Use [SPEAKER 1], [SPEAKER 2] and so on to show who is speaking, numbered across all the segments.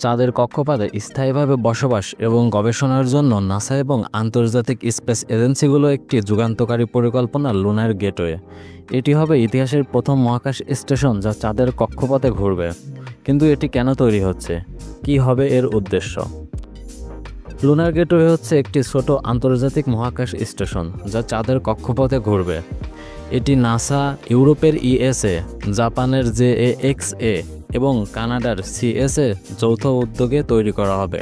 [SPEAKER 1] চাঁদের কক্ষপথে স্থায়ীভাবে বসবাস এবং গবেষণার জন্য নাসা এবং আন্তর্জাতিক স্পেস এজেন্সিগুলো একটি যুগান্তকারী পরিকল্পনা লুনার গেটওয়ে। এটি হবে ইতিহাসের প্রথম মহাকাশ স্টেশন যা চাঁদের কক্ষপথে ঘুরবে। কিন্তু এটি কেন তৈরি হচ্ছে, কী হবে এর উদ্দেশ্য? লুনার গেটওয়ে হচ্ছে একটি ছোট আন্তর্জাতিক মহাকাশ স্টেশন যা চাঁদের কক্ষপথে ঘুরবে। এটি নাসা, ইউরোপের ইএসএ, জাপানের JAXA এবং কানাডার CSA যৌথ উদ্যোগে তৈরি করা হবে।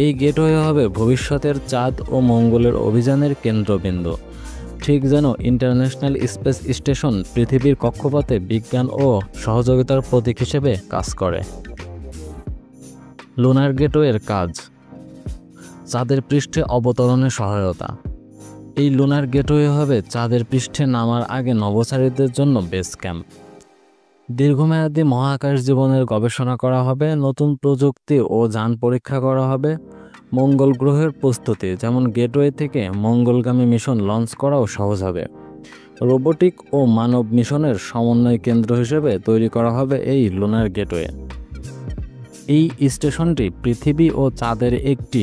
[SPEAKER 1] এই গেটওয়ে হবে ভবিষ্যতের চাঁদ ও মঙ্গলের অভিযানের কেন্দ্রবিন্দু, ঠিক যেন ইন্টারন্যাশনাল স্পেস স্টেশন পৃথিবীর কক্ষপথে বিজ্ঞান ও সহযোগিতার প্রতীক হিসেবে কাজ করে। লুনার গেটওয়ের কাজ: চাঁদের পৃষ্ঠে অবতরণে সহায়তা। এই লুনার গেটওয়ে হবে চাঁদের পৃষ্ঠে নামার আগে নভোচারীদের জন্য বেস ক্যাম্প। দীর্ঘমেয়াদী মহাকাশ জীবনের গবেষণা করা হবে, নতুন প্রযুক্তি ও যান পরীক্ষা করা হবে। মঙ্গল গ্রহের প্রস্তুতি, যেমন গেটওয়ে থেকে মঙ্গলগামী মিশন লঞ্চ করাও সহজ হবে। রোবোটিক ও মানব মিশনের সমন্বয় কেন্দ্র হিসেবে তৈরি করা হবে এই লুনার গেটওয়ে। এই স্টেশনটি পৃথিবী ও চাঁদের একটি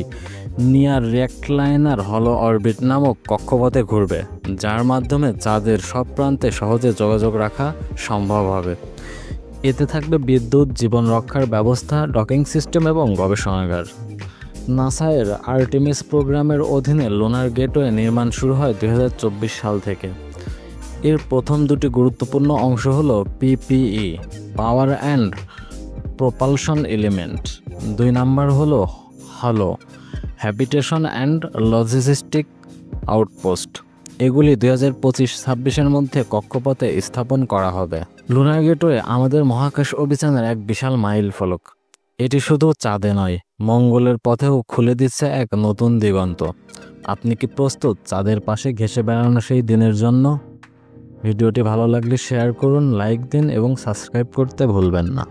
[SPEAKER 1] নিয়ার রেক্টলাইনার হলো অরবিট নামক কক্ষপথে ঘুরবে, যার মাধ্যমে চাঁদের সব প্রান্তে সহজে যোগাযোগ রাখা সম্ভব হবে। এতে থাকবে বিদ্যুৎ, জীবন রক্ষার ব্যবস্থা, ডকিং সিস্টেম এবং গবেষণাগার। নাসায়ের আর্টেমিস প্রোগ্রামের অধীনে লুনার গেটওয়ে নির্মাণ শুরু হয় 2024 সাল থেকে। এর প্রথম দুটি গুরুত্বপূর্ণ অংশ হলো PPE, power and propulsion element. 2 number হলো হলো হ্যাবিটেশন অ্যান্ড লজিস্টিক আউটপোস্ট। এগুলি 2025-26-এর মধ্যে কক্ষপথে স্থাপন করা হবে। লুনার গেটওয়ে আমাদের মহাকাশ অভিযানের এক বিশাল মাইল ফলক। এটি শুধু চাঁদে নয়, মঙ্গলের পথেও খুলে দিচ্ছে এক নতুন দিগন্ত। আপনি কি প্রস্তুত চাঁদের পাশে ঘেঁষে বেড়ানো সেই দিনের জন্য? ভিডিওটি ভালো লাগলে শেয়ার করুন, লাইক দিন এবং সাবস্ক্রাইব করতে ভুলবেন না।